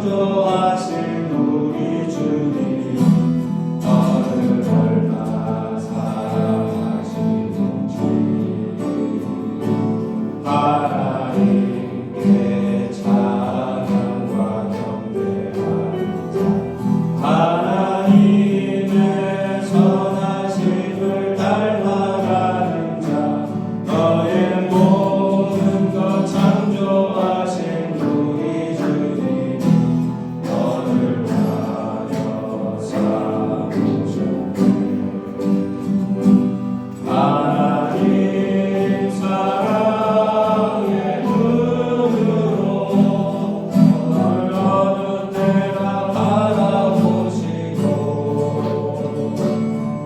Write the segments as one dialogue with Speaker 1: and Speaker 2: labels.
Speaker 1: 창조하신 우리 주님 너를 얼마나 사랑하시는지 하나님께 찬양과 경배하는 자 하나님의 선하심을 닮아가는 자 너의 모든 것 창조하신 우리 주님 너를 하여 삼으셨네. 하나님 사랑의 눈으로 너를 어느 때나 바라보시고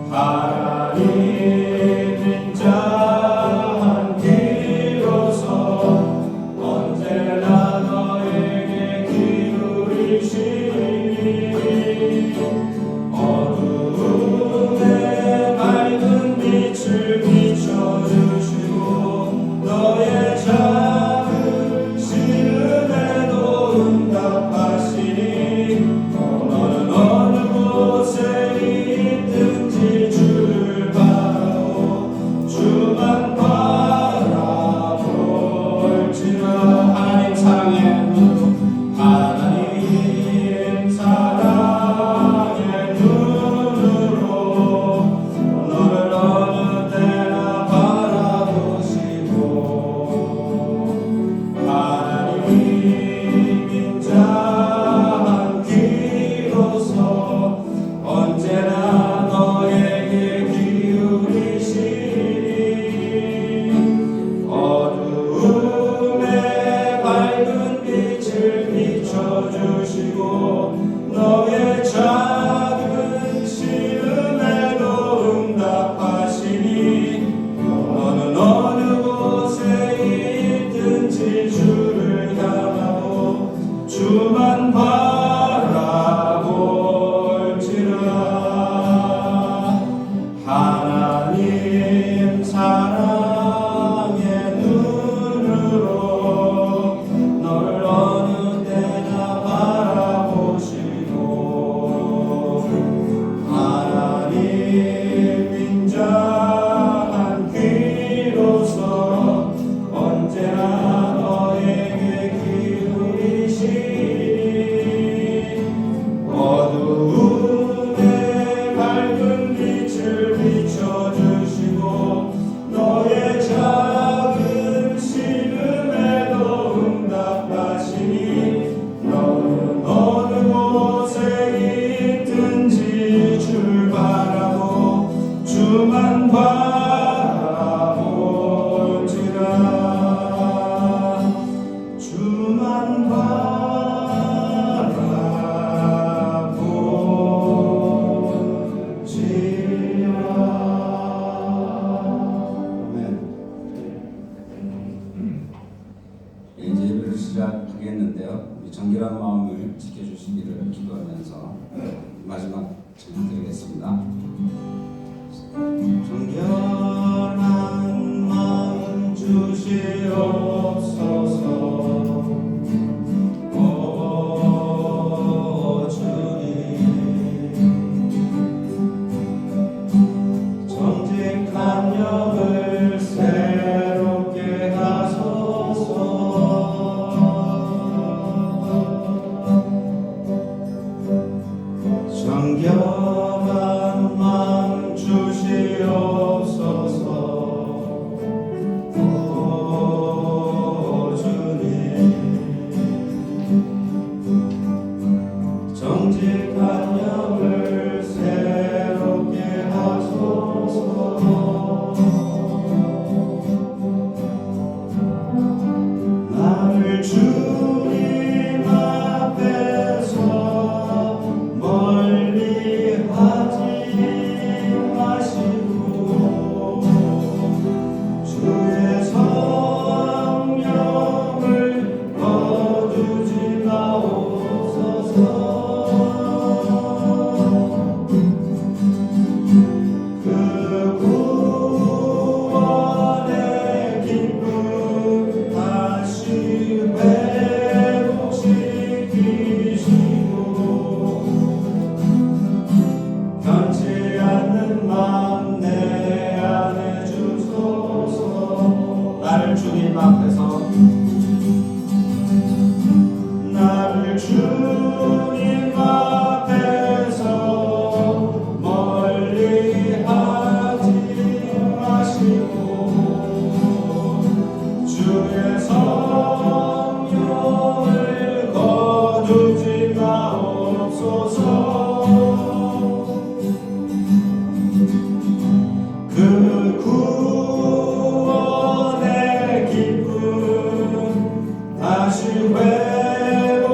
Speaker 1: 하나님 인자한 귀로서 언제나 너에게 기울이시니 어두움에 밝은 빛을 비춰주시고 너의 작은 시름에도 응답하시니 너는 어느 곳에 있든지 주를 바라고 주만 바라볼지라. 하나님 사랑의 눈으로 하나님 사랑의 눈으로 너를 어느 때나 바라보시고 하나님 인자한 귀로서 언제나 너에게 기울이시니 어두움에 밝은 빛을 비춰주시고 너의 작은 시름에도 응답하시니 너는 어느 곳에 있든지 주를 향하고 주만 바라볼지라. 하나님 사랑의 눈으로 너를 어느 때나 바라보시고 하나님 인자한 귀로서 언제나 너에게 기울이시니 어두움에 밝은 빛을 비춰주시고 너의 작은 시름에도 응답하시니 너는 어느 곳에 있든지 줄 바라고 주만 바라볼지라. 주만
Speaker 2: 이제 예배를 시작하겠는데요. 우리 정결한 마음을 지켜주시기를 기도하면서 마지막 전해드리겠습니다.
Speaker 1: 정결한 마음 주시옵소서. 오 주님 정직한 영을 새롭게 하소서. 정결한 마음 주시옵소서. 오 주님 주님 앞에서 멀리 하지 마시고 주의 성령을 거두지 마옵소서. 그 구원의 기쁨 다시 회복시키시고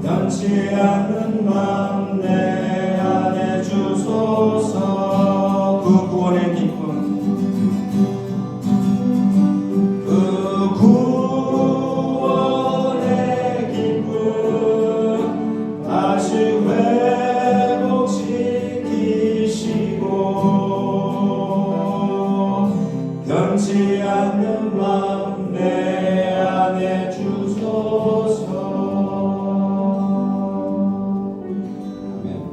Speaker 1: 변치 않는 맘 내 안에 주소서. 그 구원의 기쁨, 그 구원의 기쁨 다시 회복시키시고 변치 않는 맘 내 안에 주소서.
Speaker 2: 아멘.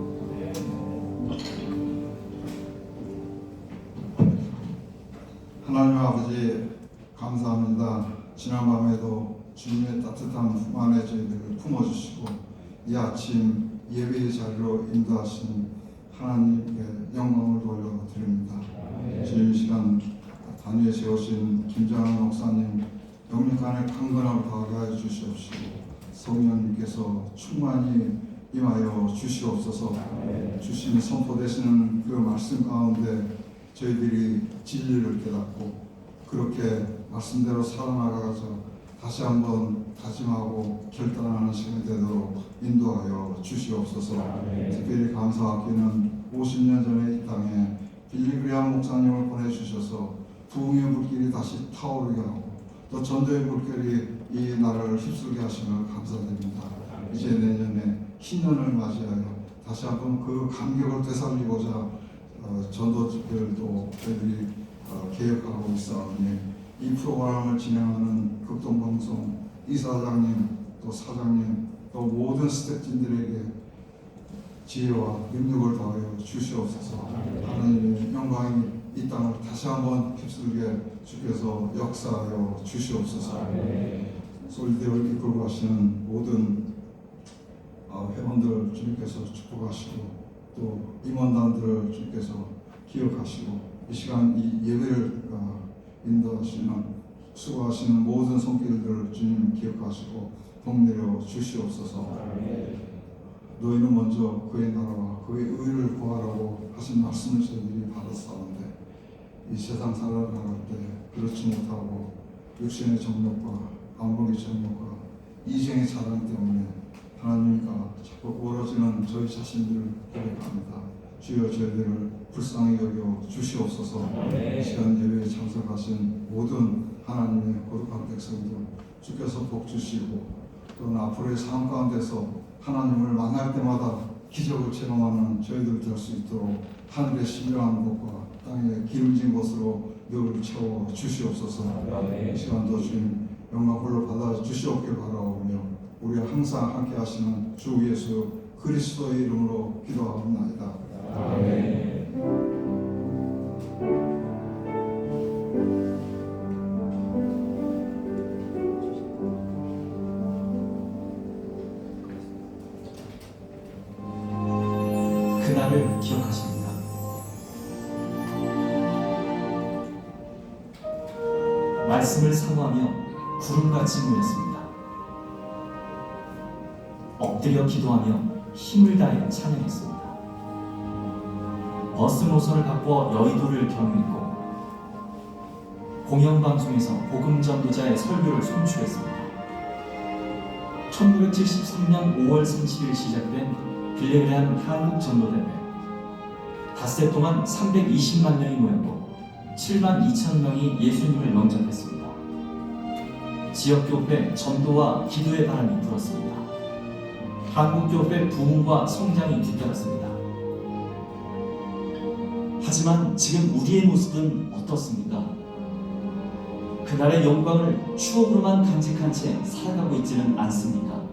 Speaker 3: 하나님 아버지 감사합니다. 지난밤에도 주님의 따뜻한 품 안에 저희들을 품어주시고 이 아침 예배의 자리로 인도하신 하나님께 영광을 돌려드립니다. 주님 이 시간 단위에 세우신 김장한 목사님 영육간의 강건함을 더하게 하여 주시옵시고 성령님께서 충만히 임하여 주시옵소서. 주신 선포되시는 그 말씀 가운데 저희들이 진리를 깨닫고 그렇게 말씀대로 살아나가서 다시 한번 다짐하고 결단하는 시간이 되도록 인도하여 주시옵소서. 특별히 감사하기는 50년 전에 이 땅에 빌리그리암 목사님을 보내주셔서 부흥의 불길이 다시 타오르게 하고 또 전도의 불길이 이 나라를 휩쓸게 하시면 감사드립니다. 이제 내년에 신년을 맞이하여 다시 한번 그 감격을 되살리고자 전도 집회도 저희들이 계획하고 있사오니 이 프로그램을 진행하는 극동방송 이사장님 또 사장님 또 모든 스태프진들에게 지혜와 능력을 더하여 주시옵소서. 하나님의 영광이 이 땅을 다시 한번 휩쓸게 주께서 역사하여 주시옵소서. 솔대를 이끌고 가시는 모든 회원들 주님께서 축복하시고 또 임원단들을 주께서 기억하시고 이 시간 이 예배를 인도하시는 수고하시는 모든 손길들을 주님 기억하시고 복내려 주시옵소서. 너희는 먼저 그의 나라와 그의 의를 구하라고 하신 말씀을 저희들이 받았사온데 이 세상 살아나갈 때 그렇지 못하고 육신의 정욕과 안목의 정욕과 이생의 자랑 때문에 하나님과 자꾸 멀어지는 저희 자신들을 고백합니다. 주여 저희들을 불쌍히 여겨 주시옵소서. 이 시간 예배에 참석하신 모든 하나님의 거룩한 백성들 주께서 복 주시고 또는 앞으로의 삶 가운데서 하나님을 만날 때마다 기적을 체험하는 저희들 될 수 있도록 하늘의 신령한 곳과 땅의 기름진 곳으로 늘 채워 주시옵소서. 이 시간도 주님 영광 홀로 받아 주시옵길 바라오며 우리 항상 함께 하시는 주 예수 그리스도의 이름으로 기도하옵나이다. 아멘.
Speaker 4: 그날을 기억하십니다. 말씀을 사모하며 구름같이 모였습니다. 엎드려 기도하며 힘을 다해 찬양했습니다. 버스 노선을 바꿔 여의도를 경유했고 공영방송에서 복음전도자의 설교를 송출했습니다. 1973년 5월 30일 시작된 빌리그리암 한국전도대회 닷새 동안 320만 명이 모였고 7만 2천 명이 예수님을 영접했습니다. 지역교회 전도와 기도의 바람이 불었습니다. 한국교회 부흥과 성장이 뒤따랐습니다. 하지만 지금 우리의 모습은 어떻습니까? 그날의 영광을 추억으로만 간직한 채 살아가고 있지는 않습니까?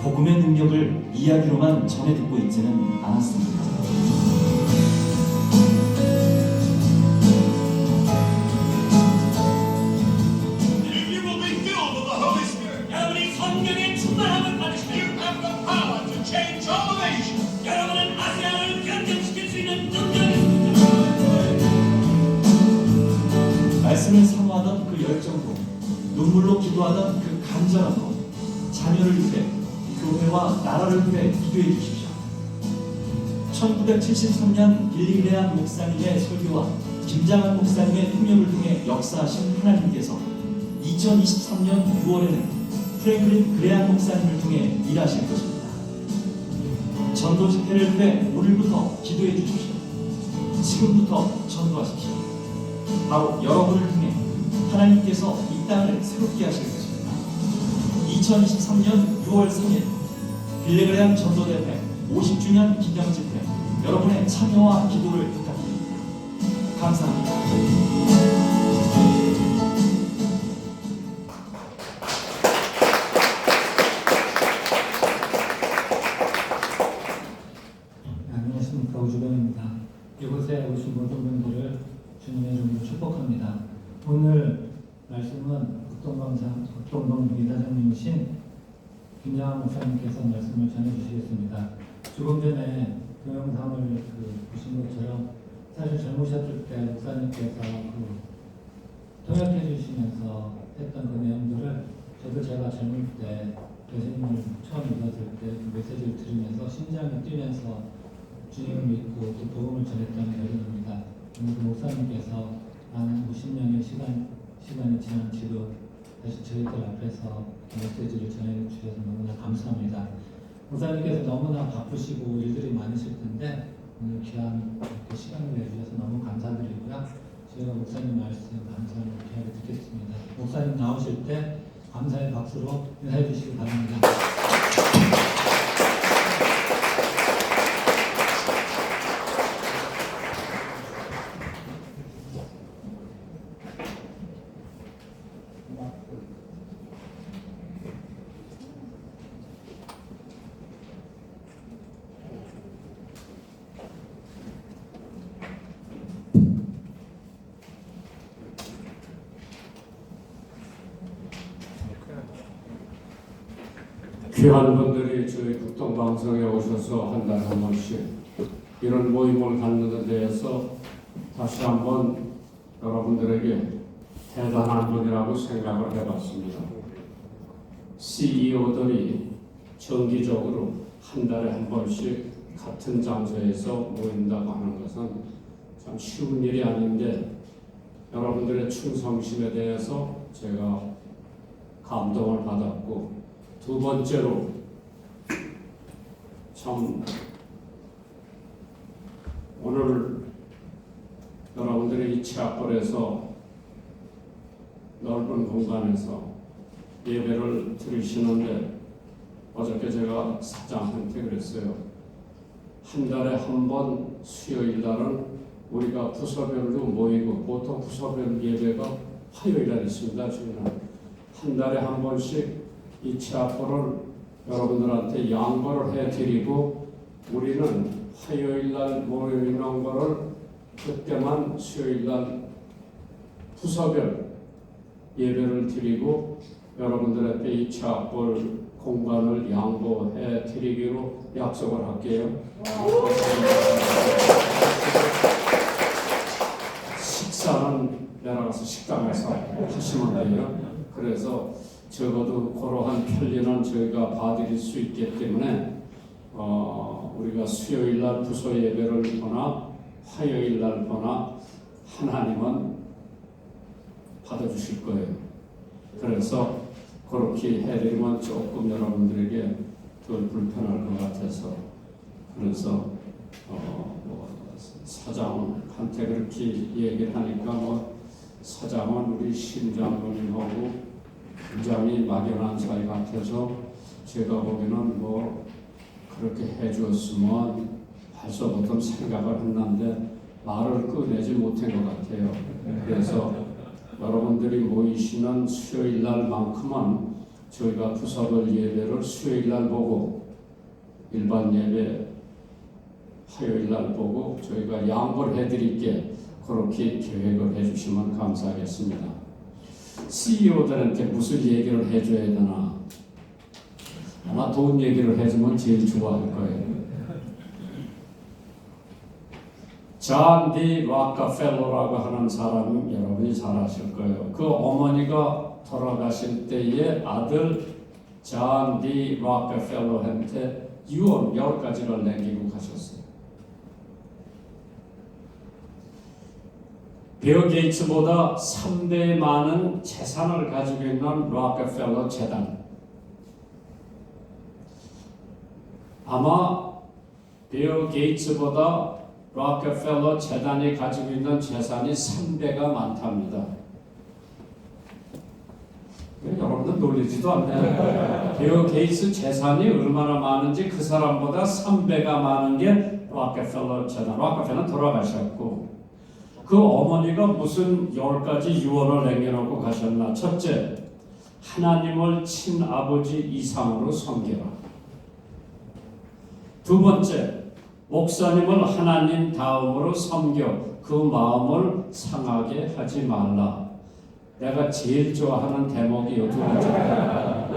Speaker 4: 복음의 능력을 이야기로만 전해 듣고 있지는 않았습니까? 정도로 눈물로 기도하던 그 간절한 것, 자녀를 위해, 교회와 나라를 위해 기도해 주십시오. 1973년 빌리그레한 목사님의 설교와 김장한 목사님의 통역을 통해 역사하신 하나님께서 2023년 6월에는 프랭클린 그레한 목사님을 통해 일하실 것입니다. 전도 집회를 위해 오늘부터 기도해 주십시오. 지금부터 전도하십시오. 바로 여러분을 통해 하나님께서 이 땅을 새롭게 하실 것입니다. 2023년 6월 3일 빌리그레한 전도대회 50주년 기념집회 여러분의 참여와 기도를 부탁드립니다. 감사합니다.
Speaker 5: 안녕하십니까, 우주병입니다. 이곳에 오신 모든 분들을 주님의 이름으로 축복합니다. 오늘 말씀은 극동방 이사장님이신 김장한 목사님께서 말씀을 전해주시겠습니다. 조금 전에 동영상을 보신 것처럼 사실 젊으셨을 때 목사님께서 통역해 주시면서 했던 그 내용들을 저도 제가 젊을 때 예수님을 처음 믿었을 때 그 메시지를 들으면서 심장이 뛰면서 주님을 믿고 또 복음을 전했다는 여정입니다. 오늘 그 목사님께서 한 50년의 시간이 지난 지금 다시 저희들 앞에서 메시지를 전해주셔서 너무나 감사합니다. 목사님께서 너무나 바쁘시고 일들이 많으실 텐데 오늘 귀한 시간을 내주셔서 너무 감사드리고요. 저희가 목사님 말씀 감사를 귀하게 듣겠습니다. 목사님 나오실 때 감사의 박수로 인사해 주시기 바랍니다.
Speaker 2: 귀한 분들이 저희 극동방송에 오셔서 한 달에 한 번씩 이런 모임을 갖는 데 대해서 다시 한번 여러분들에게 대단한 분이라고 생각을 해봤습니다. CEO들이 정기적으로 한 달에 한 번씩 같은 장소에서 모인다고 하는 것은 참 쉬운 일이 아닌데 여러분들의 충성심에 대해서 제가 감동을 받았고 두 번째로 참 오늘 여러분들이 이 치아골에서 넓은 공간에서 예배를 드리시는데 어저께 제가 사장한테 그랬어요. 한 달에 한 번 수요일 날은 우리가 부서별로 모이고 보통 부서별 예배가 화요일 날 있습니다. 저희는 한 달에 한 번씩 이 치아골을 여러분들한테 양보를 해드리고 우리는 화요일날 모이는 거를 그때만 수요일날 부서별 예배를 드리고 여러분들한테 이 치아골 공간을 양보해 드리기로 약속을 할게요. 식사는 내려가서 식당에서 하시면 돼요. 그래서 적어도 그러한 편리는 저희가 봐드릴 수 있기 때문에 우리가 수요일날 부서 예배를 보나 화요일날 보나 하나님은 받아주실 거예요. 그래서 그렇게 해드리면 조금 여러분들에게 덜 불편할 것 같아서 그래서 사장한테 그렇게 얘기를 하니까 사장은 우리 심장군님하고 굉장히 막연한 사이 같아서 제가 보기에는 그렇게 해주었으면 벌써부터 생각을 했는데 말을 꺼내지 못한 것 같아요. 그래서 여러분들이 모이시는 수요일 날만큼은 저희가 부서별 예배를 수요일 날 보고 일반 예배 화요일 날 보고 저희가 양보를 해드릴게 그렇게 계획을 해주시면 감사하겠습니다. CEO들한테 무슨 얘기를 해줘야 되나? 아마 돈 얘기를 해주면 제일 좋아할 거예요. 존 D. 록펠러라고 하는 사람 여러분이 잘 아실 거예요. 그 어머니가 돌아가실 때에 아들 존 D. 록펠러한테 유언 10가지를 남기고 가셨어요. 빌 게이츠보다 3배 많은 재산을 가지고 있는 록펠러 재단. 아마 빌 게이츠보다 록펠러 재단이 가지고 있는 재산이 3배가 많답니다. 여러분들 놀리지도 않네요. 빌 게이츠 재산이 얼마나 많은지 그 사람보다 3배가 많은 게 록펠러 재단. 록펠러는 돌아가셨고 그 어머니가 무슨 10가지 유언을 남겨놓고 가셨나. 첫째, 하나님을 친아버지 이상으로 섬기라. 두 번째, 목사님을 하나님 다음으로 섬겨 그 마음을 상하게 하지 말라. 내가 제일 좋아하는 대목이요. 두 번째.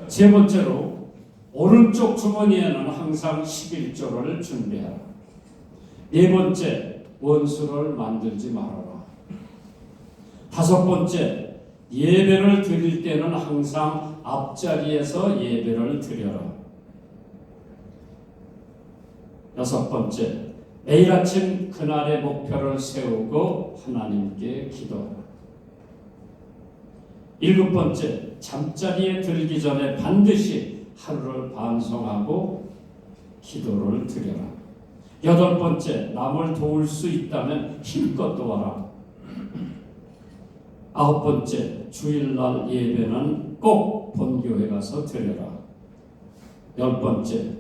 Speaker 2: 세 번째로, 오른쪽 주머니에는 항상 11조를 준비하라. 네 번째, 원수를 만들지 말아라. 다섯 번째, 예배를 드릴 때는 항상 앞자리에서 예배를 드려라. 여섯 번째, 매일 아침 그날의 목표를 세우고 하나님께 기도하라. 일곱 번째, 잠자리에 들기 전에 반드시 하루를 반성하고 기도를 드려라. 여덟 번째, 남을 도울 수 있다면 힘껏 도와라. 아홉 번째, 주일날 예배는 꼭 본교회 가서 드려라. 열 번째,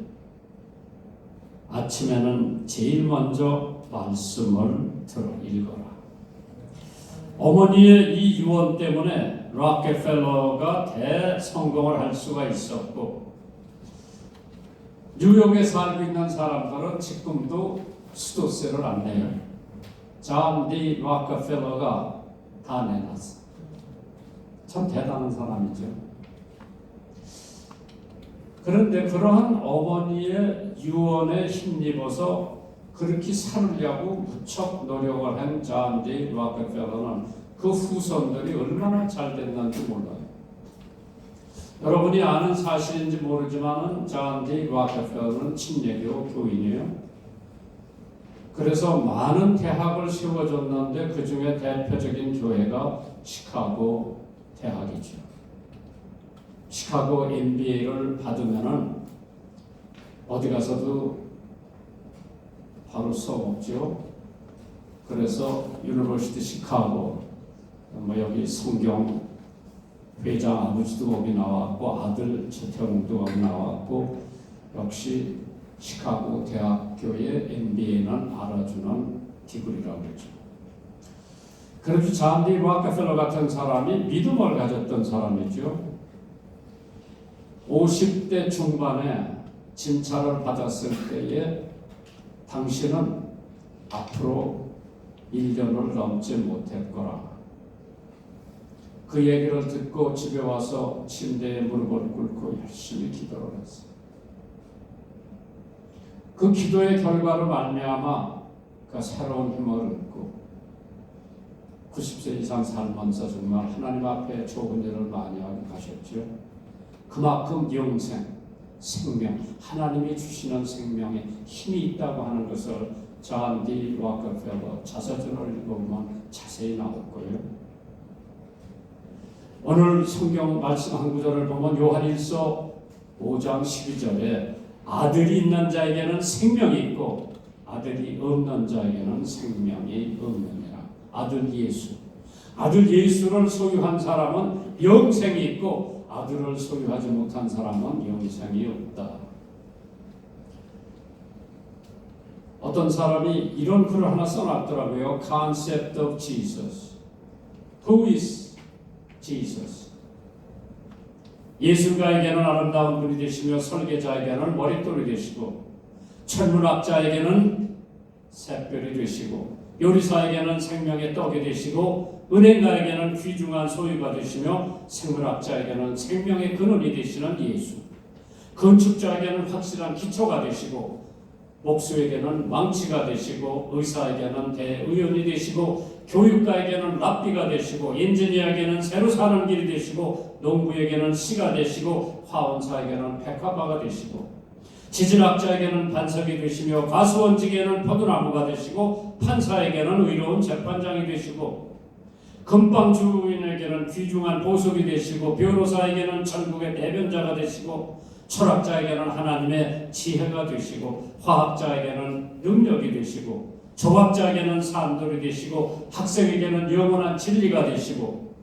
Speaker 2: 아침에는 제일 먼저 말씀을 들어 읽어라. 어머니의 이 유언 때문에 록펠러가 대성공을 할 수가 있었고, 뉴욕에 살고 있는 사람들은 지금도 수도세를 안 내요. 존 D. 록펠러가 다 내놨어. 참 대단한 사람이죠. 그런데 그러한 어머니의 유언에 힘입어서 그렇게 살으려고 무척 노력을 한 존 D. 록펠러는 그 후손들이 얼마나 잘 됐는지 몰라요. 여러분이 아는 사실인지 모르지만 존 D. 록펠러는 침례교 교인이에요. 그래서 많은 대학을 세워줬는데 그 중에 대표적인 교회가 시카고 대학이죠. 시카고 MBA를 받으면은 어디 가서도 바로 수업 없죠. 그래서 유니버시티 시카고 여기 성경 회장 아버지도 거기 나왔고 아들 최태웅도 거기 나왔고 역시 시카고 대학교의 MBA는 알아주는 디그리라고 그러죠. 그래도 존 D. 록펠러 같은 사람이 믿음을 가졌던 사람이죠. 50대 중반에 진찰을 받았을 때에 당신은 앞으로 1년을 넘지 못할 거라. 그 얘기를 듣고 집에 와서 침대에 무릎을 꿇고 열심히 기도를 했어요. 그 기도의 결과로 말미암아 그 새로운 힘을 얻고 90세 이상 살면서 정말 하나님 앞에 좋은 일을 많이 하고 가셨죠. 그만큼 영생, 생명, 하나님이 주시는 생명에 힘이 있다고 하는 것을 존 D. 록펠러 자서전을 읽어보면 자세히 나올 거예요. 오늘 성경 말씀 한 구절을 보면 요한일서 5장 12절에 아들이 있는 자에게는 생명이 있고 아들이 없는 자에게는 생명이 없느니라. 아들 예수. 아들 예수를 소유한 사람은 영생이 있고 아들을 소유하지 못한 사람은 영생이 없다. 어떤 사람이 이런 글을 하나 써놨더라고요. Concept of Jesus. Who is Jesus? 예술가에게는 아름다운 분이 되시며 설계자에게는 머릿돌이 되시고 천문학자에게는 샛별이 되시고 요리사에게는 생명의 떡이 되시고 은행가에게는 귀중한 소유가 되시며 생물학자에게는 생명의 근원이 되시는 예수, 건축자에게는 확실한 기초가 되시고 목수에게는 망치가 되시고 의사에게는 대의원이 되시고 교육가에게는 랍비가 되시고 엔지니어에게는 새로 사는 길이 되시고 농부에게는 씨가 되시고 화원사에게는 백화가가 되시고 지질학자에게는 반석이 되시며 가수원직에게는 포도나무가 되시고 판사에게는 의로운 재판장이 되시고 금방 주인에게는 귀중한 보석이 되시고 변호사에게는 천국의 대변자가 되시고 철학자에게는 하나님의 지혜가 되시고 화학자에게는 능력이 되시고 조각자에게는 산돌이 되시고 학생에게는 영원한 진리가 되시고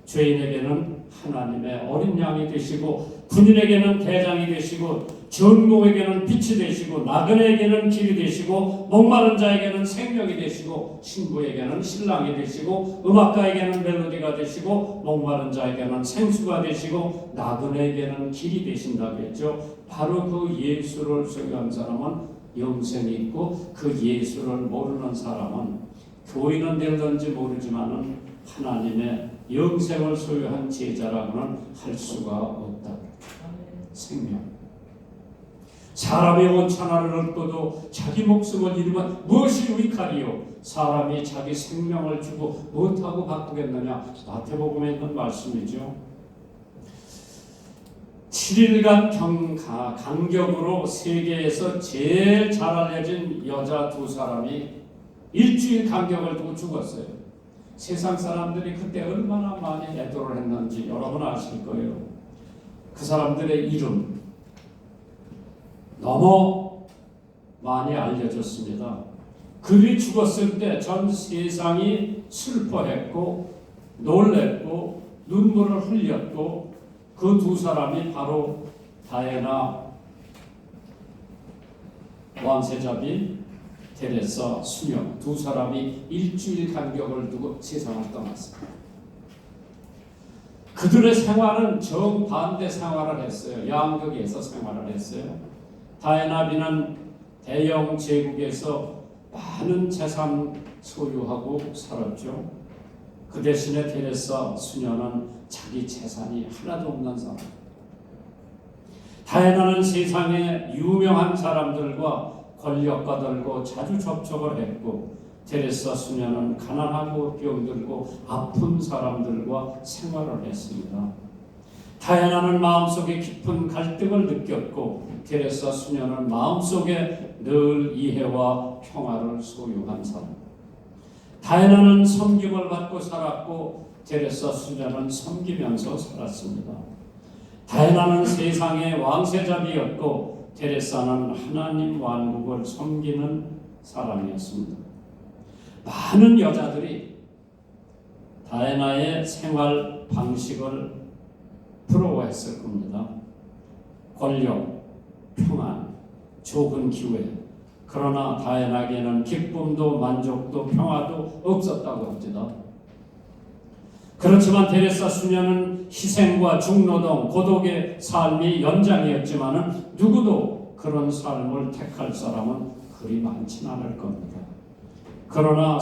Speaker 2: 죄인에게는 하나님의 어린 양이 되시고 군인에게는 대장이 되시고 전공에게는 빛이 되시고 나그네에게는 길이 되시고 목마른 자에게는 생명이 되시고 신부에게는 신랑이 되시고 음악가에게는 멜로디가 되시고 목마른 자에게는 생수가 되시고 나그네에게는 길이 되신다고 했죠. 바로 그 예수를 소유한 사람은 영생이 있고 그 예수를 모르는 사람은 교인은 될런지 모르지만은 하나님의 영생을 소유한 제자라고는 할 수가 없다. 생명. 사람이 온 천하를 얻고도 자기 목숨을 잃으면 무엇이 유익하리요? 사람이 자기 생명을 주고 무엇하고 바꾸겠느냐? 마태복음에 있는 말씀이죠. 7일간 간격으로 세계에서 제일 잘 알려진 여자 두 사람이 일주일 간격을 두고 죽었어요. 세상 사람들이 그때 얼마나 많이 애도를 했는지 여러분 아실 거예요. 그 사람들의 이름 너무 많이 알려졌습니다. 그들이 죽었을 때 전 세상이 슬퍼했고 놀랬고 눈물을 흘렸고 그 두 사람이 바로 다이애나 왕세자비 테레사 수녀 두 사람이 일주일 간격을 두고 세상을 떠났습니다. 그들의 생활은 정반대 생활을 했어요. 양극에서 생활을 했어요. 다이애나비는 대영 제국에서 많은 재산 소유하고 살았죠. 그 대신에 테레사 수녀는 자기 재산이 하나도 없는 사람. 다이애나는 세상에 유명한 사람들과 권력가들과 자주 접촉을 했고 테레사 수녀는 가난하고 병들고 아픈 사람들과 생활을 했습니다. 다이애나는 마음속에 깊은 갈등을 느꼈고 테레사 수녀는 마음속에 늘 이해와 평화를 소유한 사람. 다이애나는 섬김을 받고 살았고 테레사 수녀는 섬기면서 살았습니다. 다이애나는 세상의 왕세자비였고 테레사는 하나님 왕국을 섬기는 사람이었습니다. 많은 여자들이 다이애나의 생활 방식을 부러워했을 겁니다. 권력, 평안, 좁은 기회. 그러나 다이애나에게는 기쁨도 만족도 평화도 없었다고 합니다. 그렇지만 테레사 수녀는 희생과 중노동, 고독의 삶이 연장이었지만 누구도 그런 삶을 택할 사람은 그리 많지는 않을 겁니다. 그러나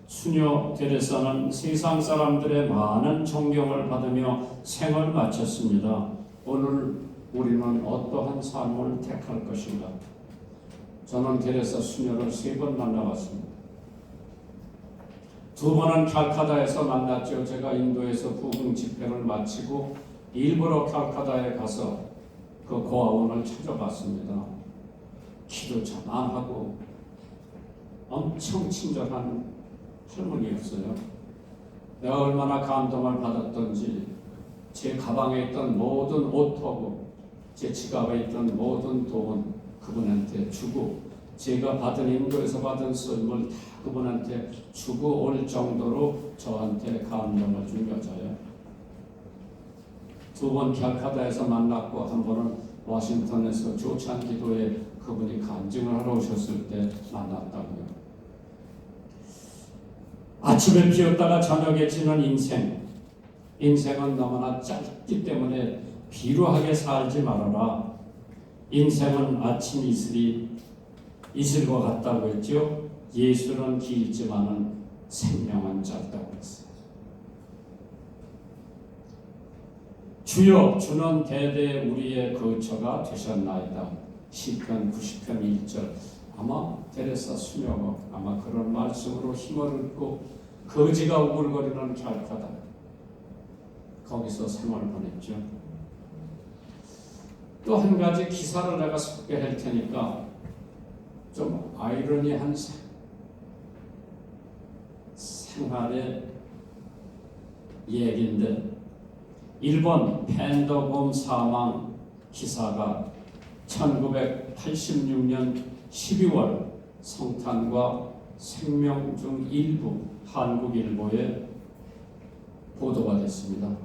Speaker 2: 수녀 테레사는 세상 사람들의 많은 존경을 받으며 생을 마쳤습니다. 오늘 우리는 어떠한 삶을 택할 것인가? 저는 테레사 수녀를 3번 만나봤습니다. 2번은 칼카다에서 만났죠. 제가 인도에서 부흥 집회를 마치고 일부러 칼카다에 가서 그 고아원을 찾아봤습니다. 기도 자만하고 엄청 친절한 할머니였어요. 내가 얼마나 감동을 받았던지 제 가방에 있던 모든 옷하고 제 지갑에 있던 모든 돈 그분한테 주고 제가 받은 인도에서 받은 선물 다 그분한테 주고 올 정도로 저한테 감동을 준 여자예요. 2번 calcuta에서 만났고 한 번은 워싱턴에서 조찬 기도에 그분이 간증을 하러 오셨을 때 만났다고요. 아침에 비었다가 저녁에 지는 인생은 너무나 짧기 때문에 비루하게 살지 말아라. 인생은 아침 이슬 것 같다고 했죠. 예수는 길지만은 생명은 짧다고 했어요. 주여 주는 대대 우리의 거처가 되셨나이다. 시편 90편 1절. 아마 데레사 수녀가 아마 그런 말씀으로 힘을 얻고 거지가 우글거리는 캘카다 거기서 생활을 보냈죠. 또 한 가지 기사를 내가 소개할 테니까 좀 아이러니한 생활의 얘기인데 일본 팬더곰 사망 기사가 1986년 12월 성탄과 생명 중 일부 한국일보에 보도가 됐습니다.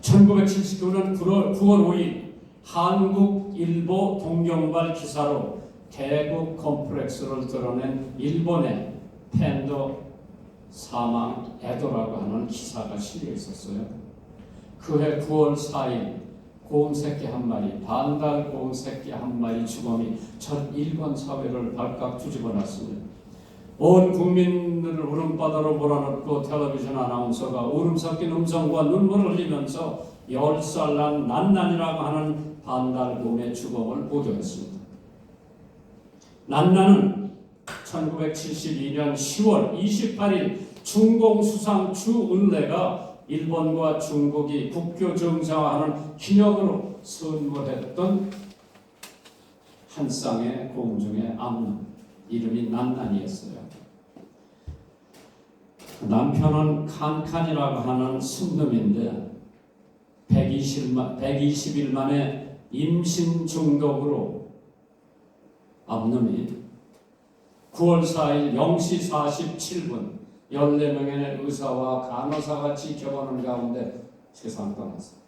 Speaker 2: 1979년 9월 5일 한국일보 동경발 기사로 대구 컴플렉스를 드러낸 일본의 팬더 사망 애도라고 하는 기사가 실려 있었어요. 그해 9월 4일 곰새끼 한 마리, 반달 곰새끼 한 마리 죽음이 전 일본 사회를 발칵 뒤집어놨습니다. 온 국민들을 울음바다로 몰아넣고 텔레비전 아나운서가 울음 섞인 음성과 눈물을 흘리면서 10살 난 난난이라고 하는 반달곰의 죽음을 보도했습니다. 난난은 1972년 10월 28일 중공수상 주은래가 일본과 중국이 국교 정상화하는 기념으로 선물했던 한 쌍의 곰 중에 암남, 이름이 난난이었어요. 남편은 칸칸이라고 하는 순놈인데 120일 만에 임신 중독으로 암놈이 9월 4일 0시 47분 14명의 의사와 간호사가 지켜보는 가운데 세상 떠났습니다.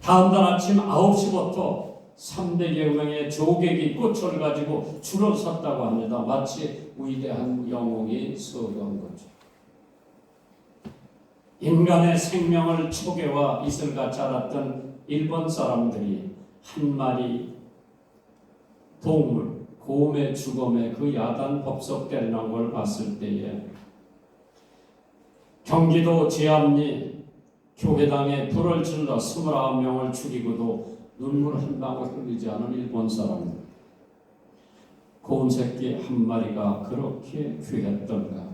Speaker 2: 다음 날 아침 9시부터 300여 명의 조객이 꽃을 가지고 줄을 섰다고 합니다. 마치 위대한 영웅이 서거한 거죠. 인간의 생명을 초계와 이슬같이 알았던 일본 사람들이 한 마리 동물, 곰의 죽음에 그 야단 법석대는 걸 봤을 때에 경기도 제암리 교회당에 불을 질러 29명을 죽이고도 눈물 한 방울 흘리지 않은 일본 사람들. 곰 새끼 한 마리가 그렇게 귀했던가.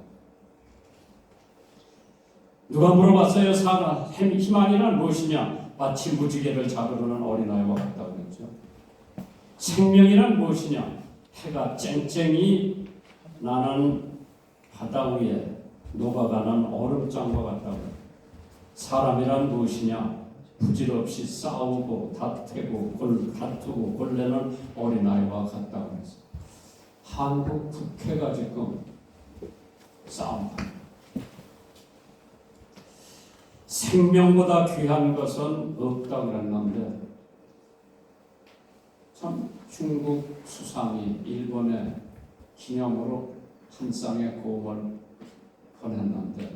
Speaker 2: 누가 물어봤어요? 희망이란 무엇이냐? 마치 무지개를 잡으려는 어린아이와 같다고 그랬죠. 생명이란 무엇이냐? 해가 쨍쨍이 나는 바다 위에 녹아가는 얼음장과 같다고. 사람이란 무엇이냐? 부질없이 싸우고 다투고 골래는 어린아이와 같다고 했어요. 한국 국회가 지금 싸움다. 생명보다 귀한 것은 없다고 그랬는데 참 중국 수상이 일본의 기념으로 한 쌍의 곰을 보냈는데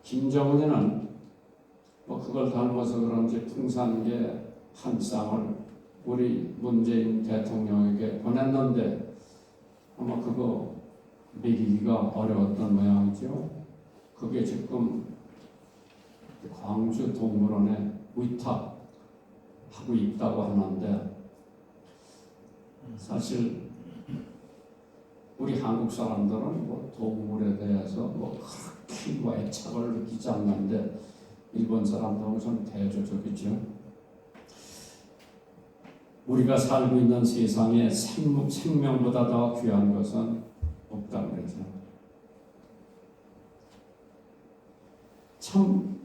Speaker 2: 김정은이는 그걸 닮아서 그런지 풍산계 한 쌍을 우리 문재인 대통령에게 보냈는데 아마 그거 먹이기가 어려웠던 모양이죠. 그게 지금 광주 동물원에 위탁하고 있다고 하는데 사실 우리 한국 사람들은 동물에 대해서 그렇게 애착을 느끼지 않는데 일본 사람들은 좀 대조적이죠. 우리가 살고 있는 세상에 생명보다 더 귀한 것은 없다고 그러죠. 참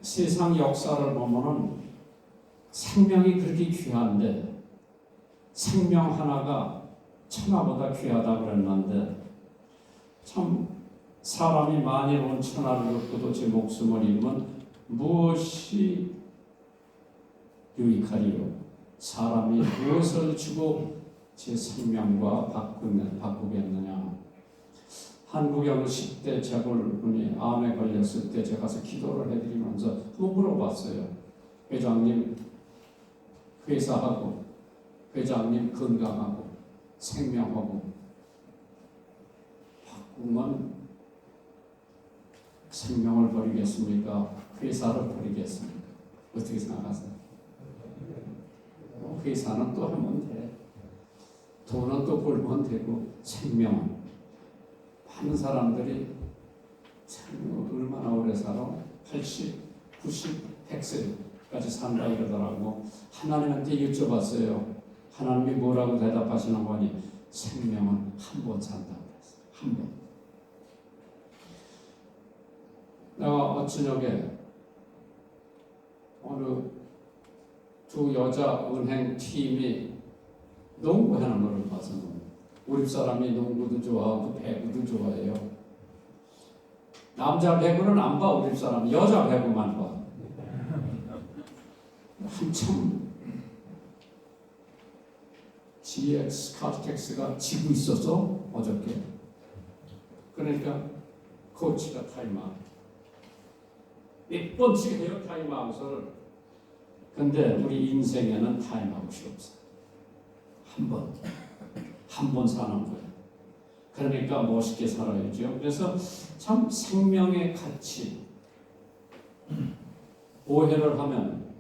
Speaker 2: 세상 역사를 보면은 생명이 그렇게 귀한데 생명 하나가 천하보다 귀하다고 그랬는데 참 사람이 만일 온 천하를 얻고도 제 목숨을 잃으면 무엇이 유익하리요? 사람이 무엇을 주고 제 생명과 바꾸겠느냐? 한국형 10대 재벌분이 암에 걸렸을 때 제가 가서 기도를 해드리면서 한번 물어봤어요. 회장님 회사하고 회장님 건강하고 생명하고 바꾸면 생명을 버리겠습니까? 회사를 버리겠습니까? 어떻게 생각하세요? 회사는 또 하면 돼. 돈은 또 벌면 되고 생명은 많은 사람들이 참 얼마나 오래 살아? 80, 90, 100세까지 산다 이러더라고. 하나님한테 여쭤봤어요. 하나님이 뭐라고 대답하시는 거니? 생명은 한 번 산다고 그랬어요. 한 번. 내가 저녁에 어느 두 여자 은행 팀이 농구하는 걸 봐서 우리 사람이 농구도 좋아하고 배구도 좋아해요. 남자 배구는 안 봐. 우리 사람 여자 배구만 봐. 한참 GX 카텍스가 지고 있어서 어저께 그러니까 코치가 타임아웃 몇 번씩 해요 타임아웃을. 근데 우리 인생에는 타임아웃이 없어. 한 번 사는 거예요. 그러니까 멋있게 살아야죠. 그래서 참 생명의 가치 오해를 하면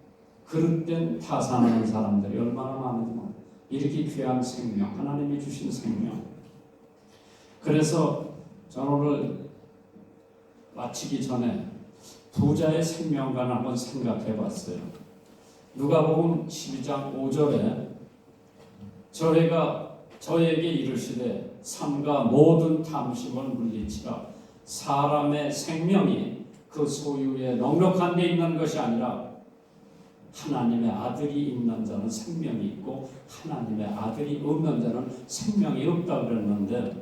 Speaker 2: 그릇된 타산하는 사람들이 얼마나 많은지 몰라요. 이렇게 귀한 생명, 하나님이 주신 생명. 그래서 저는 오늘 마치기 전에 부자의 생명관을 한번 생각해 봤어요. 누가복음 12장 5절에 저에게 이르시되 삼가 모든 탐심을 물리치라. 사람의 생명이 그 소유에 넉넉한 데 있는 것이 아니라 하나님의 아들이 있는 자는 생명이 있고 하나님의 아들이 없는 자는 생명이 없다고 그랬는데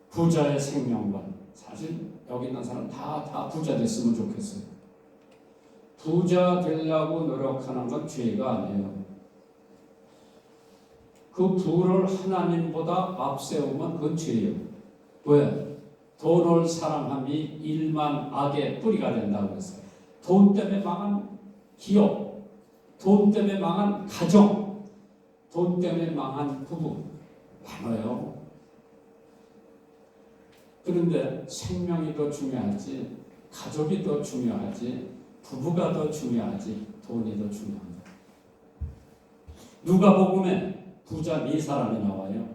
Speaker 2: 부자의 생명관, 사실 여기 있는 사람 다 부자 됐으면 좋겠어요. 부자 되려고 노력하는 건 죄가 아니에요. 그 부를 하나님보다 앞세우면 그건 죄예요. 왜? 돈을 사랑함이 일만 악의 뿌리가 된다고 했어요. 돈 때문에 망한 기업, 돈 때문에 망한 가정, 돈 때문에 망한 부부 많아요. 그런데 생명이 더 중요하지, 가족이 더 중요하지, 부부가 더 중요하지, 돈이 더 중요합니다. 누가복음에 부자 네 사람이 나와요.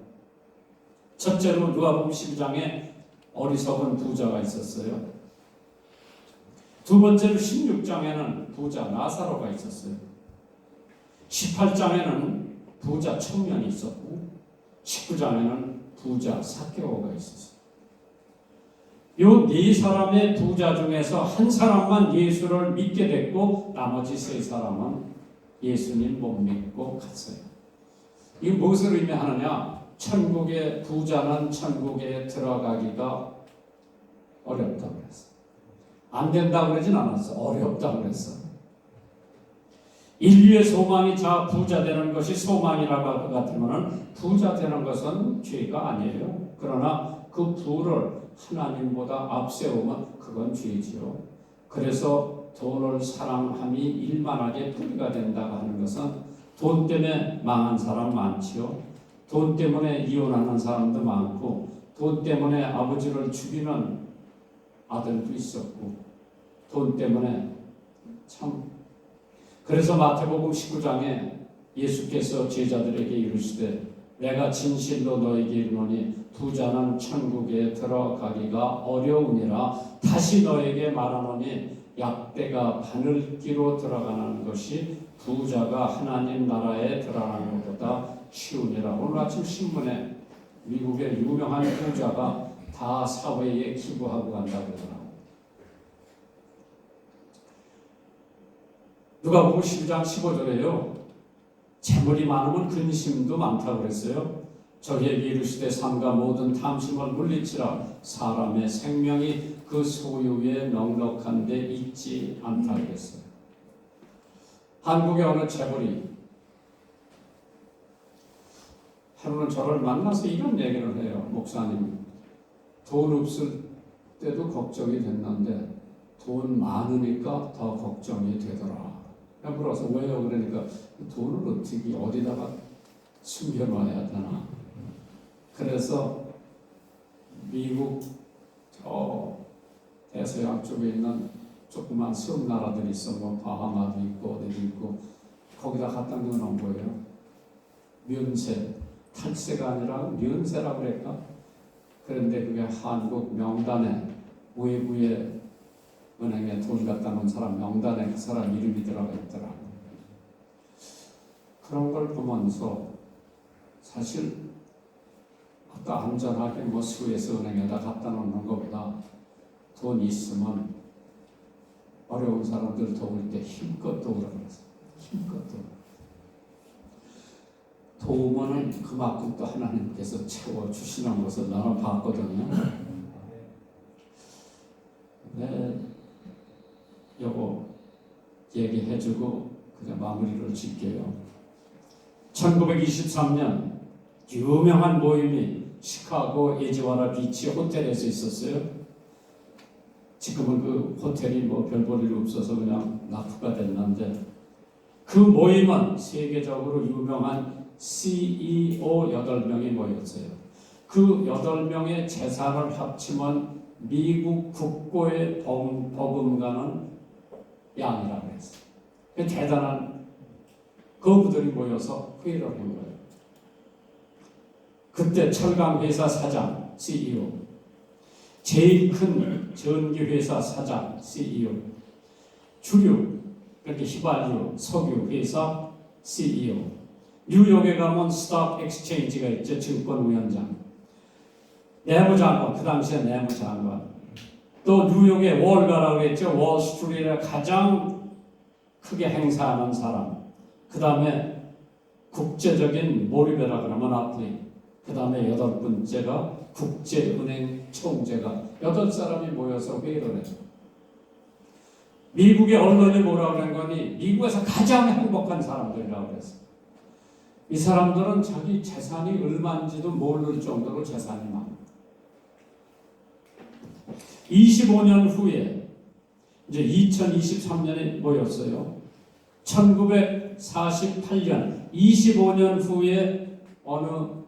Speaker 2: 첫째로 누가복음 12장에 어리석은 부자가 있었어요. 두 번째로 16장에는 부자 나사로가 있었어요. 18장에는 부자 청년이 있었고 19장에는 부자 삭개오가 있었어요. 이 네 사람의 부자 중에서 한 사람만 예수를 믿게 됐고 나머지 세 사람은 예수님 못 믿고 갔어요. 이게 무엇을 의미하느냐? 천국의 부자는 천국에 들어가기가 어렵다고 그랬어. 안 된다고 그러진 않았어. 어렵다고 그랬어. 인류의 소망이 부자 되는 것이 소망이라고 할 것 같으면 부자 되는 것은 죄가 아니에요. 그러나 그 부를 하나님보다 앞세우면 그건 죄지요. 그래서 돈을 사랑함이 일만하게 뿌리가 된다고 하는 것은 돈 때문에 망한 사람 많지요. 돈 때문에 이혼하는 사람도 많고 돈 때문에 아버지를 죽이는 아들도 있었고 돈 때문에 참. 그래서 마태복음 19장에 예수께서 제자들에게 이르시되 내가 진실로 너에게 이르노니 부자는 천국에 들어가기가 어려우니라. 다시 너에게 말하노니 약대가 바늘기로 들어가는 것이 부자가 하나님 나라에 들어가는 것보다 쉬우니라. 오늘 아침 신문에 미국의 유명한 부자가 다 사회에 기부하고 간다고 그러더라고요. 누가복음 12장 15절에요. 재물이 많으면 근심도 많다고 그랬어요. 저에게 이르시되 삼가 모든 탐심을 물리치라. 사람의 생명이 그 소유에 넉넉한 데 있지 않다고 그랬어요. 한국의 어느 재벌이 하루는 저를 만나서 이런 얘기를 해요. 목사님, 돈 없을 때도 걱정이 됐는데 돈 많으니까 더 걱정이 되더라. 물어서 왜요? 그러니까 돈을 어떻게 어디다가 숨겨놔야 되나. 그래서 미국 저 대서양 쪽에 있는 조그만 섬 나라들이 있어. 뭐 바하마도 있고 어디도 있고 거기다 갖다 넣어놓은 거예요. 면세, 탈세가 아니라 면세라고 그럴까? 그런데 그게 한국 명단에 외부의 은행에 돈 갖다 놓은 사람 명단에 그 사람 이름이 들어가 있더라고요. 그런 걸 보면서 사실 아까 안전하게 뭐 스위스 은행에다 갖다 놓는 것보다 돈 있으면 어려운 사람들 도울 때 힘껏 도우라 그랬어요. 힘껏 도우라. 도우면은 그만큼 또 하나님께서 채워주시는 것을 나는 봤거든요. 네, 요거 얘기해주고 그냥 마무리를 짓게요. 1923년 유명한 모임이 시카고 에지와라 비치 호텔에서 있었어요. 지금은 그 호텔이 뭐 별 볼 일 없어서 그냥 납부가 됐는데 그 모임은 세계적으로 유명한 CEO 8명이 모였어요. 그 8명의 재산을 합치면 미국 국고의 버금가는 양이라고 했어요. 대단한 거부들이 모여서 회의를 한 거예요. 그때 철강회사 사장 CEO, 제일 큰 전기회사 사장 CEO, 주류 이렇게 휘발유, 석유 회사 CEO, 뉴욕에 가면 스톡 엑스체인지가 있죠. 증권위원장, 내무장관, 그 당시에 내무장관, 또 뉴욕의 월가라고 했죠. 월스트리트에 가장 크게 행사하는 사람, 그 다음에 국제적인 몰입이라 그러면 아플리, 그 다음에 8번째가 국제은행 총재가 8사람이 모여서 회의를 해요. 미국의 언론이 뭐라고 한 거니 미국에서 가장 행복한 사람들이라고 그랬어요. 이 사람들은 자기 재산이 얼마인지도 모를 정도로 재산이 많아요. 25년 후에 이제 2023년에 모였어요. 1948년 25년 후에 어느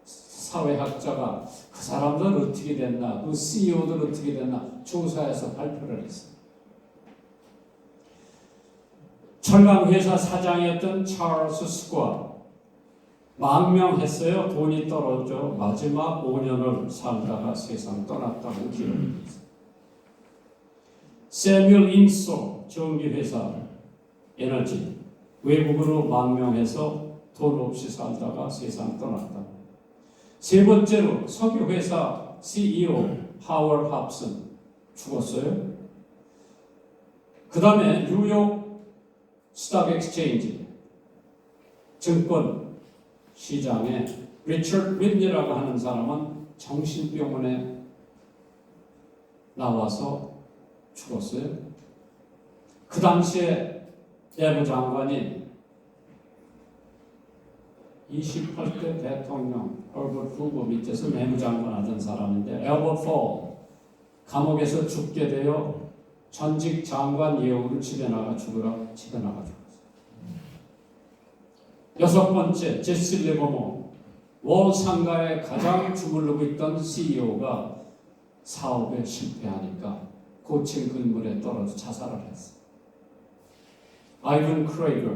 Speaker 2: 사회학자가 그 사람들 어떻게 됐나, 그 CEO들 어떻게 됐나 조사해서 발표를 했어요. 철강회사 사장이었던 찰스 스코어 망명했어요. 돈이 떨어져 마지막 5년을 살다가 세상 떠났다고 기록이 있어요. 세뮤얼 인소 전기회사 에너지 외국으로 망명해서 돈 없이 살다가 세상 떠났다. 세 번째로 석유회사 CEO 하월 합슨 죽었어요. 그 다음에 뉴욕 스톡 엑스체인지 증권 시장에 리처드 윈니라고 하는 사람은 정신병원에 나와서 죽었어요. 그 당시에 내무장관이 28대 대통령 얼버트 후보 밑에서 내무장관 하던 사람인데 엘버트 폴 감옥에서 죽게 되어 전직 장관 예우를 집에 나가 죽으라 집에 나가 죽었어요. 6번째 제시 리버모 월 상가에 가장 주물르고 있던 CEO가 사업에 실패하니까 고층 건물에 떨어져 자살을 했어요. 아이번 크레이거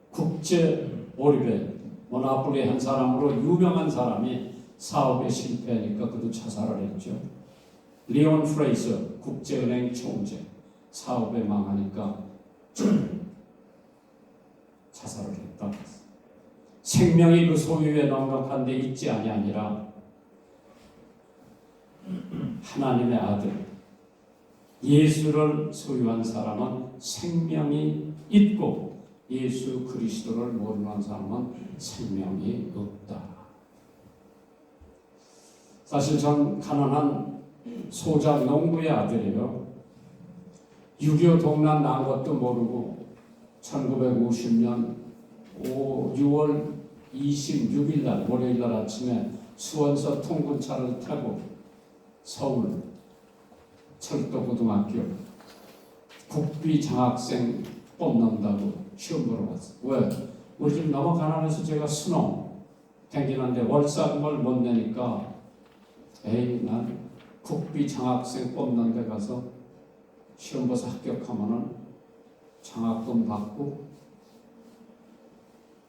Speaker 2: 국제 몰입에 모나폴리 한 사람으로 유명한 사람이 사업에 실패하니까 그도 자살을 했죠. 리온 프레이서 국제은행 총재 사업에 망하니까 자살을 했다. 생명이 그 소유에 넉넉한 데 있지 아니라 하나님의 아들 예수를 소유한 사람은 생명이 있고 예수 그리스도를 모르는 사람은 생명이 없다. 사실 전 가난한 소작 농부의 아들이에요. 6.25 동란 난 것도 모르고 1950년 6월 26일 날 월요일 날 아침에 수원서 통근차를 타고 서울 철도고등학교 국비 장학생 뽑는다고 시험 보러 갔어요. 왜? 우리 집 너무 가난해서 제가 수능 댕기는데 월사금을 못 내니까 에이 난 국비 장학생 뽑는 데 가서 시험 봐서 합격하면은 장학금 받고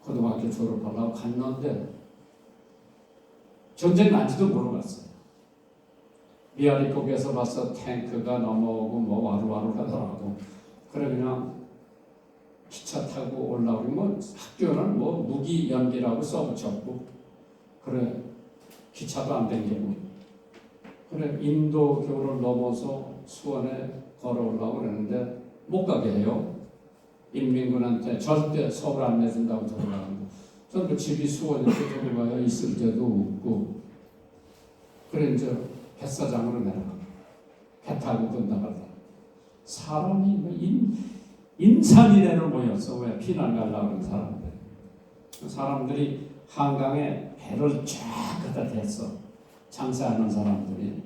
Speaker 2: 고등학교 졸업하려고 갔는데 전쟁 난지도 모르겠어요. 미아리국에서 봐서 탱크가 넘어오고 뭐 와루와루 하더라고. 그래 그냥 기차 타고 올라오면 뭐 학교는 뭐 무기 연기라고 써붙였고 그래 기차도 안 댕기고 그래 인도교를 넘어서 수원에 걸어 올라오고 그랬는데 못 가게 해요. 인민군한테 절대 서울 안 내준다고 들어가고 저는 그 집이 수원인데 들어가야 있을 때도 없고 그래 이제 뱃사장으로 내려가 배 타고 건너가다 사람이 뭐 인산이래로 모였어. 왜 피난 가려고 하는 사람들이 한강에 배를 쫙 갖다 댔어. 장사하는 사람들이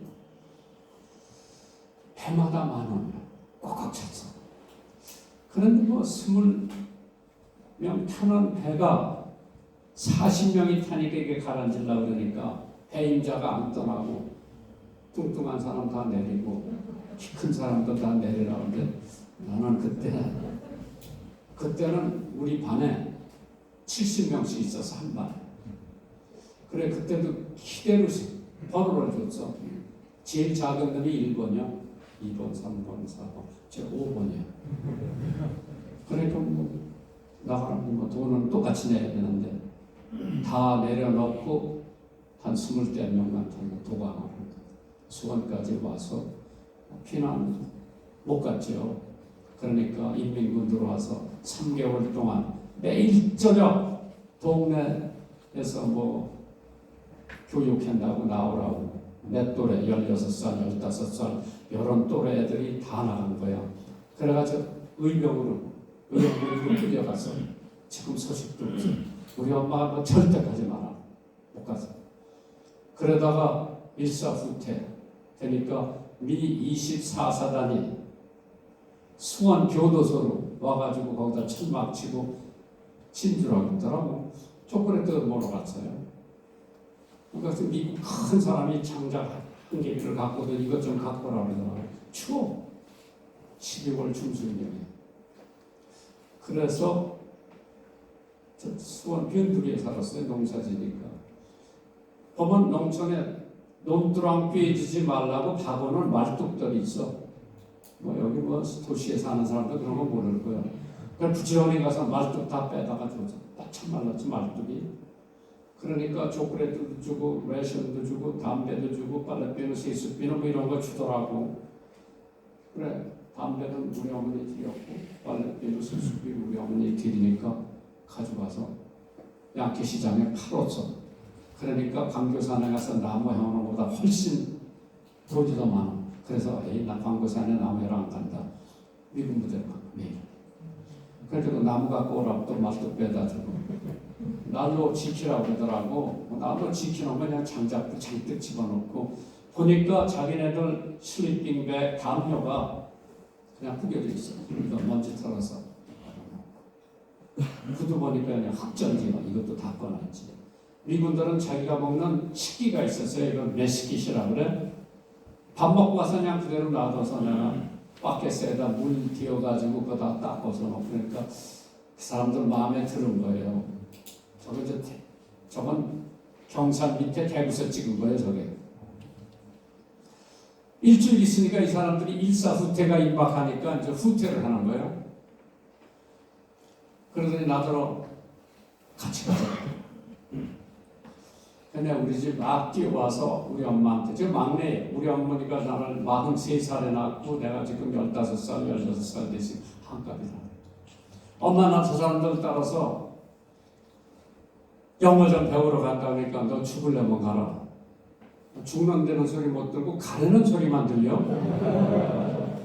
Speaker 2: 배마다 10,000원 꽉꽉 찼어. 그런데 뭐 20명 타는 배가 40명이 타니까 이게 가라앉으려고 그러니까 배임자가 안 떠나고 뚱뚱한 사람 다 내리고 키 큰 사람도 다 내리라고 하는데 나는 그때는 우리 반에 70명씩 있어서 한 반. 그래 그때도 기대로 번호를 줬어. 제일 작은 놈이 1번이야. 2번, 3번, 4번, 제 5번이야. 그러니까 뭐 나가라면 뭐 돈은 똑같이 내야 되는데 다 내려놓고 한 20명만 타고 도강하고 수원까지 와서 피난 못 갔죠. 그러니까 인민군 들어와서 3개월 동안 매일 저녁 동네에서 뭐 교육한다고 나오라고 내 또래 16살, 15살 이런 또래 애들이 다 나간 거야. 그래가지고 의병으로 끌려가서 지금 소식도 없어. 우리 엄마가 뭐 절대 가지 마라. 못 가서. 그러다가 일사후퇴 되니까 미 24사단이 수원 교도소로 와가지고 거기다 천막 치고 진주라고 했더라고. 초콜릿 먹으러 갔어요. 그러니까 미국 큰 사람이 장작 한 개를 갖고도 이것 좀 갖고 오라 그러더라고. 추워. 12월 중순경에. 그래서 저 수원 변두리에 살았어요. 농사지니까. 법원 농촌에 논두랑 꿰지지 말라고 박아놓은 말뚝들이 있어. 뭐 여기 뭐 도시에 사는 사람도 그런 거 모를 거야. 그걸 부지런히 가서 말뚝 다 빼다가 줘서 참 말랐지 말뚝이. 그러니까 초콜릿도 주고 레션도 주고 담배도 주고 빨래비는 세수비는 뭐 이런 거 주더라고. 그래 담배는 우리 어머니 드렸고 빨래비는 세수비 우리 어머니 드리니까 가져가서 양키시장에 팔았어. 그러니까 광교산에 가서 나무 해오는 것보다 훨씬 돈이 더 많아. 그래서 나 광교산에 나무 해러 안 간다. 미군 부대로 가 매일. 그래도 나무 갖고 오라고 또 말뚝 빼다 주고 날로 지키라고 그러더라고. 날로 지키는 거 그냥 장작도 잔뜩 집어넣고 보니까 자기네들 슬리핑백 담요가 그냥 구겨져 있어. 먼지 털어서 구두 보니까 그냥 흑전지가 이것도 다 꺼놨지. 미군들은 자기가 먹는 식기가 있었어요. 이건 메시킷이라 그래. 밥 먹고 와서 그냥 그대로 놔둬서 내가 바켓에다 물 띄워가지고 그거 다 닦아서 놓고 그러니까 그 사람들 마음에 드는 거예요. 저건 경산 밑에 대구서 찍은 거예요. 저게. 일주일 있으니까 이 사람들이 일사후퇴가 임박하니까 이제 후퇴를 하는 거예요. 그러더니 나더러 같이 가자. 근데 우리 집 막 뛰어와서 우리 엄마한테, 저 막내, 우리 어머니가 나를 43살에 낳고 내가 지금 15살, 16살 됐으니 한갑이다. 엄마 나 저 사람들 따라서 영어 좀 배우러 간다 그러니까 너 죽으려면 가라. 죽는다는 소리 못 들고 가려는 소리만 들려.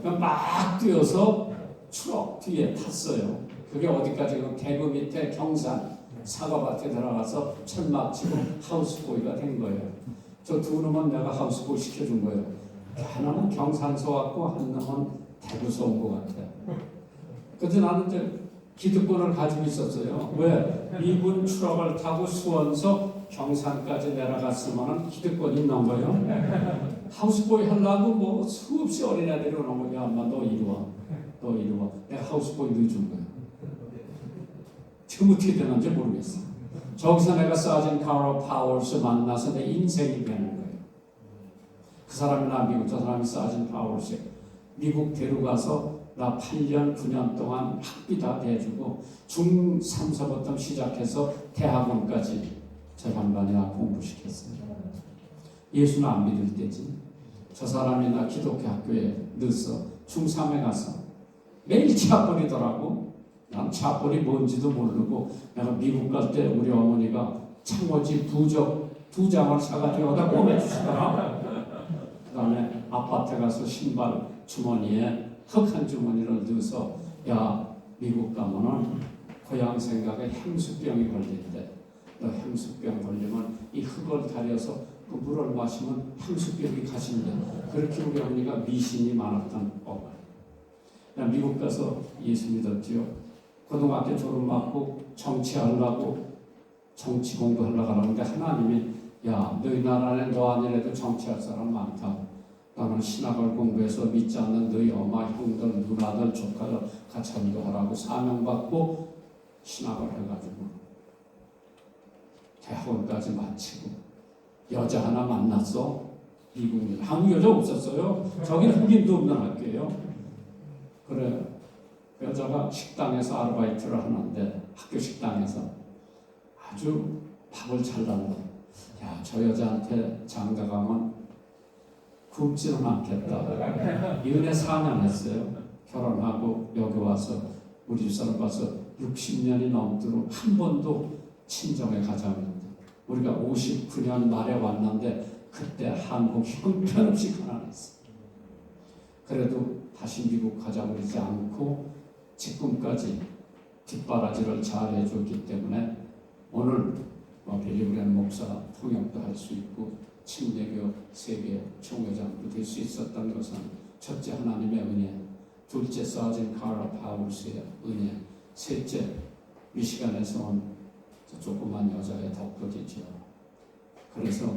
Speaker 2: 막 뛰어서 추억 뒤에 탔어요. 그게 어디까지 대구 밑에 경산 사과밭에 들어가서 천막 치고 하우스보이가 된 거예요. 저 두 놈은 내가 하우스보이 시켜준 거예요. 하나는 경산서 왔고 한 놈은 대구서 온 것 같아요. 그래서 나는 이제 기득권을 가지고 있었어요. 왜? 미군 추락을 타고 수원서 경산까지 내려갔으면 기득권이 있는 거예요. 하우스보이 하려고 뭐 수없이 어린애들이 오는 거야. 엄마 너 이리 와. 너 이리 와. 내가 하우스보이 넣어준 거야. 지금 어떻게 되는지 모르겠어. 저기서 내가 사진 카로 파월스 만나서 내 인생이 되는 거예요. 그 사람이 나 미국, 저 사람이 사진 파월스 미국 데려가서 나 8년, 9년 동안 학비 다 대주고 중3서부터 시작해서 대학원까지 저 양반이 나 공부시켰어요. 예수는 안 믿을 때지. 저 사람이 나 기독교 학교에 넣어서 중3에 가서 매일 차버리더라고. 난 차버리 뭔지도 모르고 내가 미국 갈 때 우리 어머니가 창호지 부적 2장을 사가지고 여기다 꽂아주시더라. 그 다음에 아파트 가서 신발 주머니에 흙 한 주머니를 넣어서 야 미국 가면은 고향 생각에 향수병이 걸린대. 너 향수병 걸리면 이 흙을 다려서 그 물을 마시면 향수병이 가신대. 그렇게 우리 어머니가 미신이 많았던 법. 나 미국 가서 예수 믿었지요. 고등학교 졸업 맞고 정치하려고 정치 공부하려고 하는데 하나님이 야 너희 나라에 너 아니래도 정치할 사람 많다. 나는 신학을 공부해서 믿지 않는 너희 엄마, 형들, 누나들, 조카들 같이 전도하라고 사명받고 신학을 해가지고 대학원까지 마치고 여자 하나 만났어. 미국 여자. 한국 여자 없었어요. 저기는 흑인도 없는 학교예요. 그래 그 여자가 식당에서 아르바이트를 하는데 학교 식당에서 아주 밥을 잘 달라. 야, 저 여자한테 장가 가면 굶지는 않겠다. 이은혜 4년 했어요. 결혼하고 여기 와서 우리 집사람 와서 60년이 넘도록 한 번도 친정에 가지 않는다. 우리가 59년 말에 왔는데 그때 한국 형편없이 가난했어. 그래도 다시 미국 가자고 그러지 않고 지금까지 뒷바라지를 잘 해줬기 때문에 오늘 빌리그랜 목사 통역도 할 수 있고 침례교 세계 총회장도 될 수 있었던 것은 첫째 하나님의 은혜, 둘째 사진 카라 파울스의 은혜, 셋째 미시간에서 온 조그만 여자의 덕분이죠. 그래서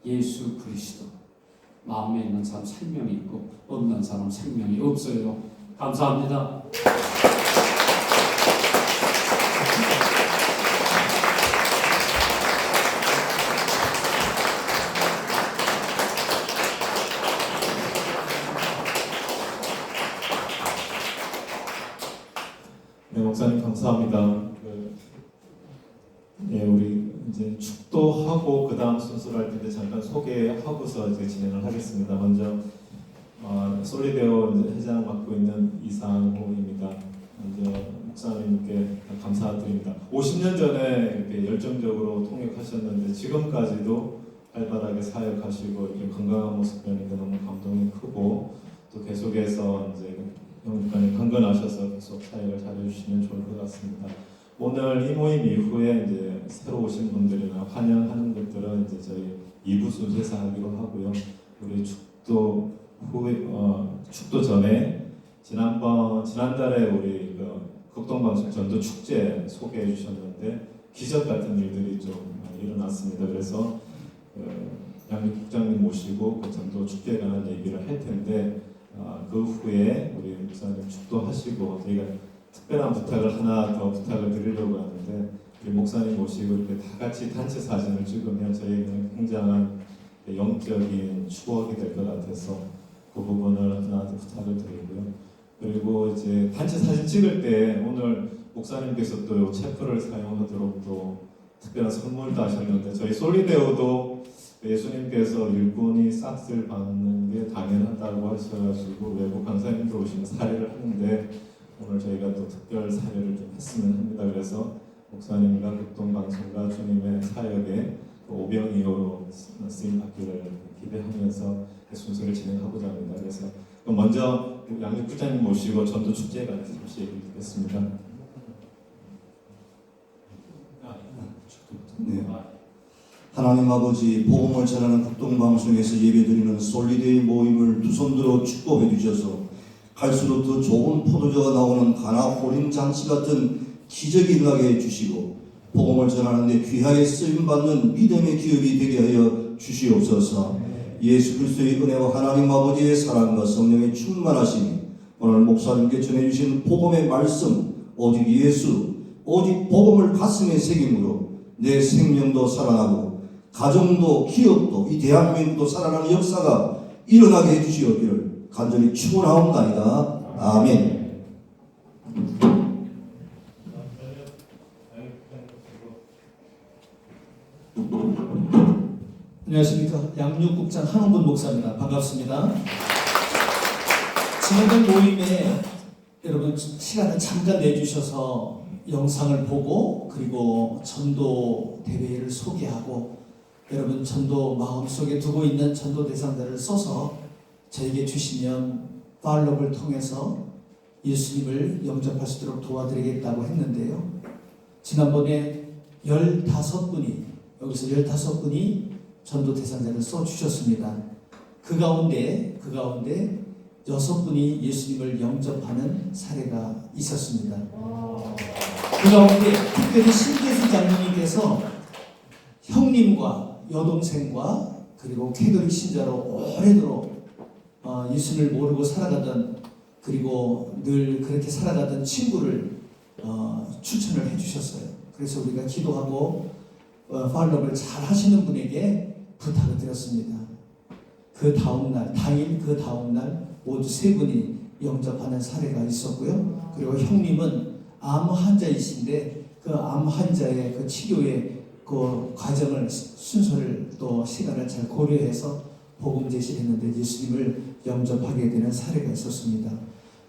Speaker 2: 예수 그리스도 마음에 있는 사람 생명이 있고 없는 사람 생명이 없어요. 감사합니다.
Speaker 1: 네, 목사님 감사합니다. 우리 이제 축도하고 그 다음 순서를 할 텐데 잠깐 소개하고서 이제 진행을 하겠습니다. 먼저 솔리데오 회장 맡고 있는 이상호입니다. 먼저 목사님께 감사드립니다. 50년 전에 이렇게 열정적으로 통역하셨는데 지금까지도 활발하게 사역하시고 이렇게 건강한 모습 보니까 너무 감동이 크고 또 계속해서 이제 영육간에 건강하셔서 계속 사역을 잘해주시면 좋을 것 같습니다. 오늘 이 모임 이후에 이제 새로 오신 분들이나 환영하는 것들은 이제 저희 2부 순서에서 하기로 하고요. 우리 축도 후에 축도 전에 지난달에 우리 극동방송 전도 축제 소개해 주셨는데 기적 같은 일들이 좀 일어났습니다. 그래서 양육 국장님 모시고 그 전도 축제에 관한 얘기를 할 텐데 그 후에 우리 목사님 축도하시고 저희가 특별한 부탁을 하나 더 부탁을 드리려고 하는데 우리 목사님 모시고 이렇게 다 같이 단체 사진을 찍으면 저희는 굉장한 영적인 추억이 될 것 같아서 그 부분을 하나 더 부탁을 드리고요. 그리고 이제 단체 사진 찍을 때 오늘 목사님께서 또 체프를 사용하도록 또 특별한 선물도 하셨는데 저희 솔리데오도 예수님께서 일꾼이 싹쓸 받는 게 당연하다고 하셔가지고 외국 강사님들 오시면 사례를 하는데 오늘 저희가 또 특별 사례를 좀 했으면 합니다. 그래서 목사님과 극동방송과 주님의 사역에 오병이어로 쓰임 받기를 기대하면서 순서를 진행하고자 합니다. 그래서 먼저 양육 부장님 모시고 전도 축제에 관해서 잠시 얘기를 듣겠습니다.
Speaker 6: 네. 하나님 아버지 복음을 전하는 극동방송에서 예배드리는 솔리데이 모임을 두 손들어 축복해 주셔서 갈수록 더 좋은 포도주가 나오는 가나 호림 잔치 같은 기적이 일어나게 해주시고 복음을 전하는 데 귀하게 쓰임받는 믿음의 기업이 되게 하여 주시옵소서. 예수 그리스도의 은혜와 하나님 아버지의 사랑과 성령의 충만하심이 오늘 목사님께 전해주신 복음의 말씀, 오직 예수, 오직 복음을 가슴에 새김으로 내 생명도 살아나고 가정도 기업도 이 대한민국도 살아나는 역사가 일어나게 해주시옵기를 간절히 축원하옵나이다. 아멘.
Speaker 7: 안녕하십니까. 양육국장 한홍근 목사입니다. 반갑습니다. 지난번 모임에 여러분 시간을 잠깐 내주셔서 영상을 보고 그리고 전도 대회를 소개하고 여러분 전도 마음속에 두고 있는 전도 대상자를 써서 저에게 주시면 팔로우를 통해서 예수님을 영접할 수 있도록 도와드리겠다고 했는데요. 지난번에 15분이 여기서 15분이 전도 대상자를 써주셨습니다. 그 가운데 6분이 예수님을 영접하는 사례가 있었습니다. 그 가운데 특별히 신재수 장로님께서 형님과 여동생과 그리고 캐톨릭 신자로 오래도록 예수를 모르고 살아가던 그리고 늘 그렇게 살아가던 친구를 추천을 해주셨어요. 그래서 우리가 기도하고 팔로우를 잘 하시는 분에게 부탁을 드렸습니다. 그 다음날 모두 3분이 영접하는 사례가 있었고요. 그리고 형님은 암 환자이신데 그 암 환자의 그 치료의 그 과정을 순서를 또 시간을 잘 고려해서 복음 제시를 했는데 예수님을 영접하게 되는 사례가 있었습니다.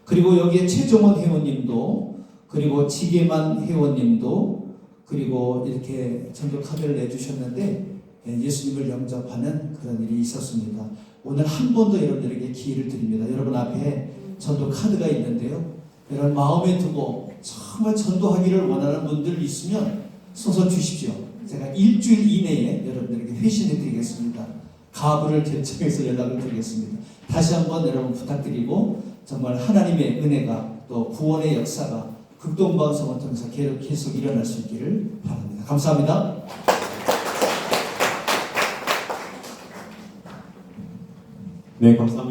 Speaker 7: 그리고 여기에 최종원 회원님도 그리고 지게만 회원님도 그리고 이렇게 전도 카드를 내주셨는데 예수님을 영접하는 그런 일이 있었습니다. 오늘 한 번 더 여러분들에게 기회를 드립니다. 여러분 앞에 전도 카드가 있는데요. 여러분 마음에 두고 정말 전도하기를 원하는 분들 있으면 써서 주십시오. 제가 일주일 이내에 여러분들에게 회신해 드리겠습니다. 가부를 결정해서 연락을 드리겠습니다. 다시 한번 여러분 부탁드리고 정말 하나님의 은혜가 또 구원의 역사가 극동방송을 통해서 계속 일어날 수 있기를 바랍니다. 감사합니다.
Speaker 1: 네, 감사합니다.